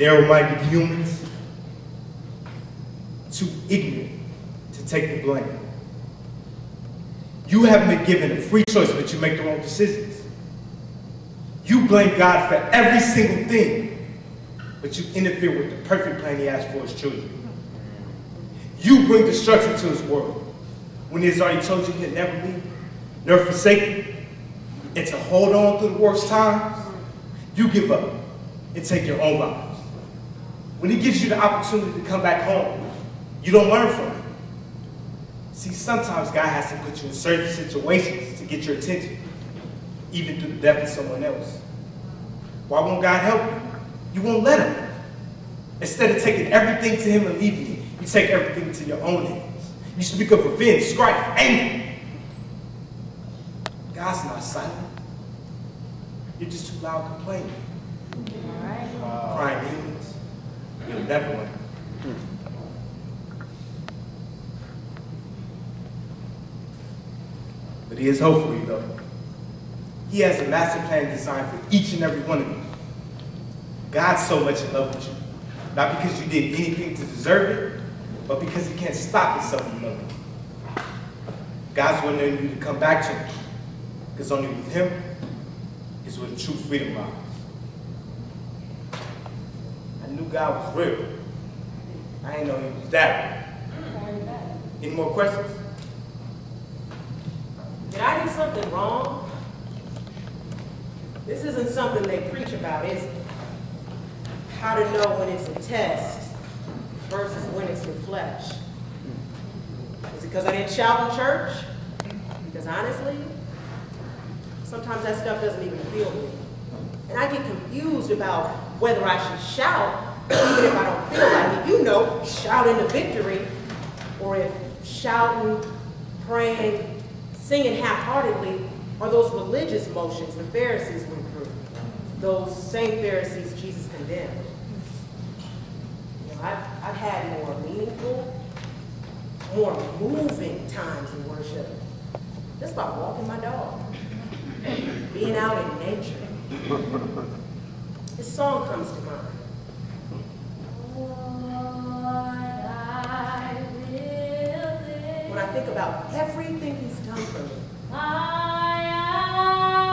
narrow-minded humans, too ignorant to take the blame. You haven't been given a free choice, but you make your own decisions. You blame God for every single thing, but you interfere with the perfect plan he has for his children. You bring destruction to his world when he has already told you he'll never leave, nor forsake you, and to hold on through the worst times. You give up and take your own lives. When he gives you the opportunity to come back home, you don't learn from it. See, sometimes God has to put you in certain situations to get your attention, even through the death of someone else. Why won't God help you? You won't let him. Instead of taking everything to him and leaving you, you take everything to your own hands. You speak of revenge, strife, anger. God's not silent. You're just too loud complaining. Crying humans. You'll never learn. But he is hope for you, though. He has a master plan designed for each and every one of you. God's so much in love with you. Not because you did anything to deserve it, but because he can't stop himself from loving you. God's wanting you to come back to him. Because only with him is where the true freedom lies. I knew God was real. I didn't know he was that real. Any more questions? Did I do something wrong? This isn't something they preach about, is it? How to know when it's a test versus when it's the flesh. Is it because I didn't shout in church? Because honestly, sometimes that stuff doesn't even feel me. And I get confused about whether I should shout, even if I don't feel like it. You know, shouting the victory, or if shouting, praying, singing half-heartedly are those religious motions the Pharisees went through. Those same Pharisees Jesus condemned. You know, I've had more meaningful, more moving times in worship. Just by walking my dog, being out in nature. This song comes to mind. When I think about everything he's done for me. My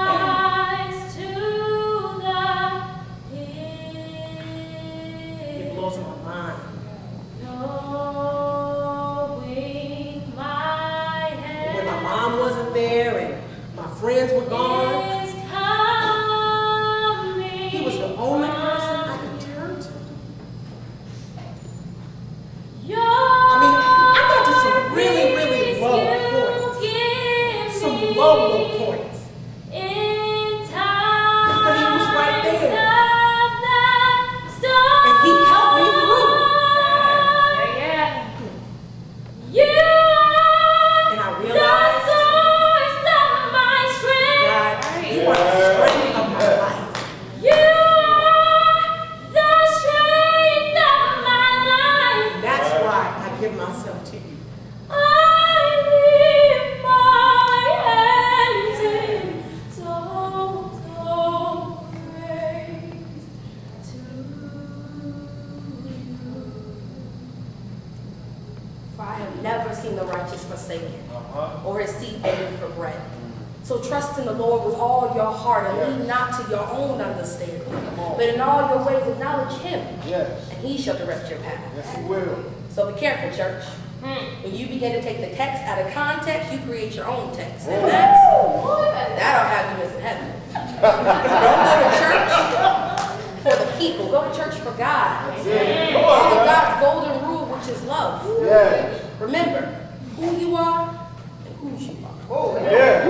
eyes to the hill. It blows my mind. Knowing my head. When my mom wasn't there and my friends were gone, is coming. he was the only person I could turn to. I got to some really, really low points. Some low points. But he was right there. And he helped me through. And I realized, God, you are the strength of my life. That's why I give myself to you. For I have never seen the righteous forsaken, or his seed begging for bread. So trust in the Lord with all your heart, and lean not to your own understanding, but in all your ways acknowledge him, and he shall direct your path. Yes, he will. So be careful, church. When you begin to take the text out of context, you create your own text. And that'll have you missing heaven. Don't go to church for the people. Go to church for God. Follow God's golden rule, which is love. Yes. Remember who you are and whose you are. Oh, yeah.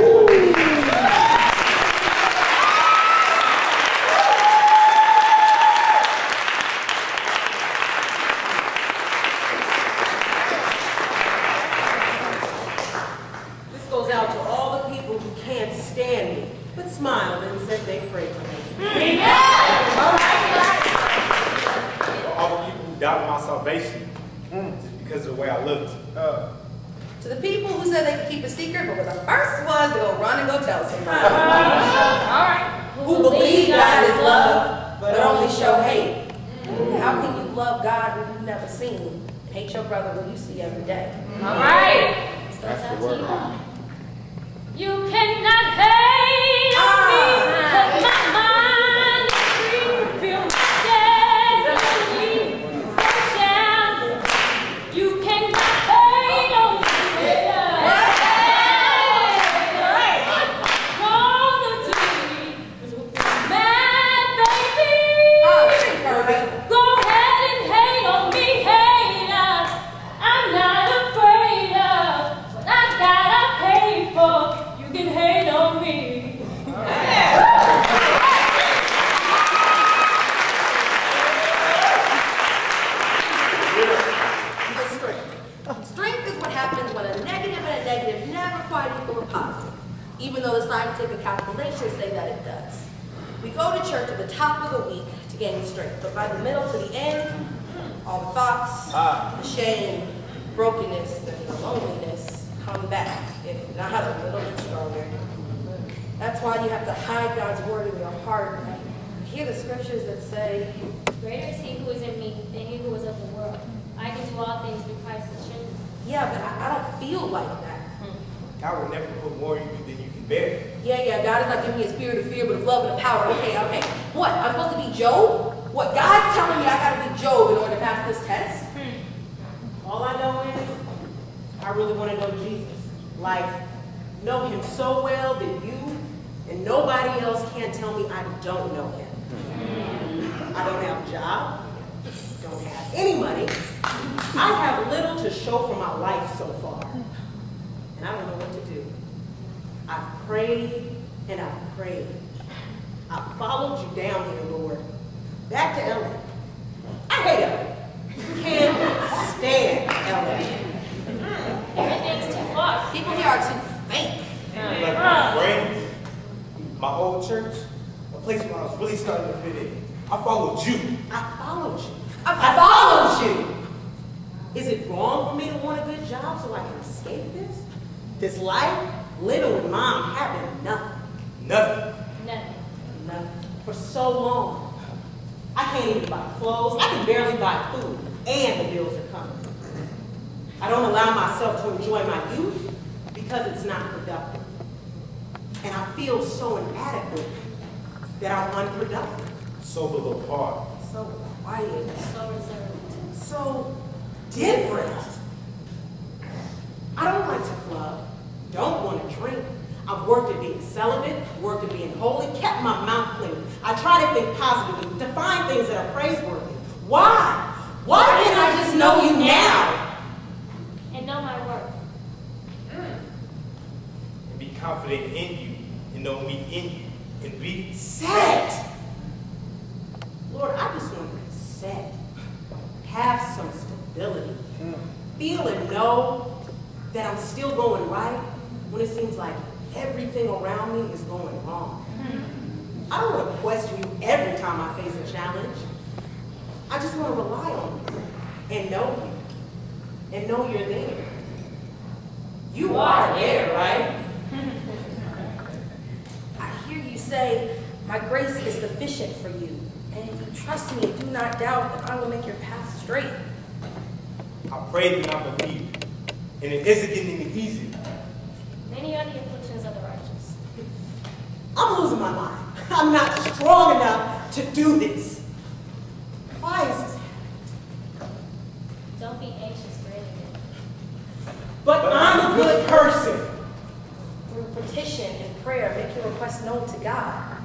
This goes out to all the people who can't stand me, but smiled and said they prayed for me. All the people who doubted my salvation just because of the way I looked. To the people who said they could keep a secret, but were the first ones to go run and go tell somebody. All right. Who believe God is love, but only show hate. Who seen and hate your brother who you see every day. All right. That's the word. You cannot hate on me, 'cause my mind is free. Feel my destiny, so shall it. You cannot hate on me. Gonna do me, mad baby. Go ahead and hate on me, hater. I'm not afraid of what I gotta pay for. You can hate on me. Strength is what happens when a negative and a negative never quite equal a positive, even though the scientific calculations say that it does. We go to church at the top of the week to gain strength, but by the middle to the end, all the thoughts, the shame, brokenness, and the loneliness come back, if not a little bit stronger. That's why you have to hide God's word in your heart. I hear the scriptures that say, Greater is he who is in me than he who is of the world. I can do all things through Christ who strengthens me. yeah, but I don't feel like that. God will never put more in you than you can bear. Yeah, God is not giving me a spirit of fear, but of love and of power. Okay. What? I'm supposed to be Job? What? God's telling me I gotta be Job in order to pass this test? All I know is, I really want to know Jesus. Like, know him so well that you and nobody else can tell me I don't know him. I don't have a job, don't have any money. I have little to show for my life so far. And I don't know what to do. I've prayed and I've prayed. I followed you down here, Lord. Back to LA. I hate LA. Can't stand LA. Everything's too far. People here are too fake. Like my friends, my old church, a place where I was really starting to fit in. I followed you. I followed you. I followed you. Is it wrong for me to want a good job so I can escape this? This life, living with mom, having nothing. Nothing. Nothing. Nothing. For so long. I can't even buy clothes. I can barely buy food. And the bills are coming. I don't allow myself to enjoy my youth because it's not productive. And I feel so inadequate that I'm unproductive. So below par. So quiet. So reserved. So different. I don't like to club, don't want to drink. I've worked at being celibate, worked at being holy, kept my mouth clean. I try to think positively, to find things that are praiseworthy. Why? Why can't I just know you now? And know my worth. And be confident in you and know me in you. And be Set. Lord, I just want to be set. Have some stability. Feel and know that I'm still going right when it seems like everything around me is going wrong. I don't want to question you every time I face a challenge. I just want to rely on you and know you and know you're there. You are there, right? I hear you say, my grace is sufficient for you. And if you trust me and do not doubt, then I will make your path straight. I prayed and I believe. And it isn't getting any easier. Many are the afflictions of the righteous. I'm losing my mind. I'm not strong enough to do this. Why is this happening? Don't be anxious for anything. But I'm a good person. Through petition and prayer, make your request known to God.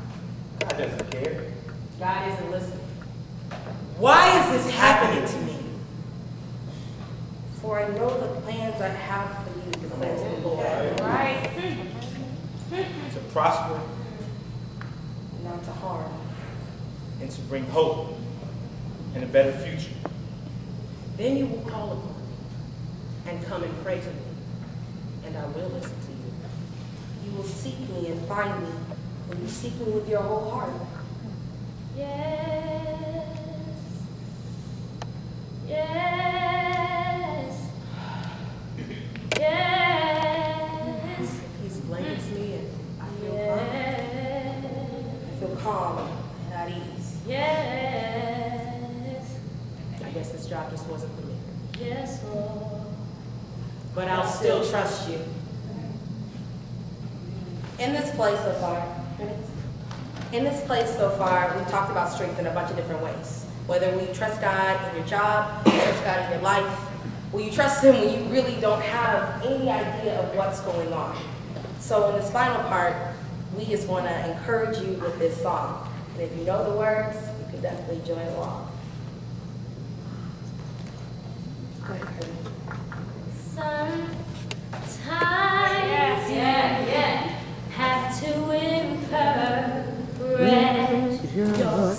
God doesn't care. God isn't listening. Why is this happening to me? For I know the plans I have for you, declares the Lord. Right. To prosper Not to harm. and to bring hope and a better future. Then you will call upon me and come and pray to me, and I will listen to you. You will seek me and find me when you seek me with your whole heart. Yes. Yes. Yes. Peace blankets me and I feel fine. I feel calm and at ease. Yes. I guess it's job just wasn't for me. Yes, Lord. But I'll still trust you. In this place so far, we've talked about strength in a bunch of different ways. Whether we trust God in your job, you trust God in your life, will you trust Him when you really don't have any idea of what's going on? So in this final part, we just want to encourage you with this song. And if you know the words, you can definitely join along. Go ahead, Kirby. Sometimes you have to encourage yourself.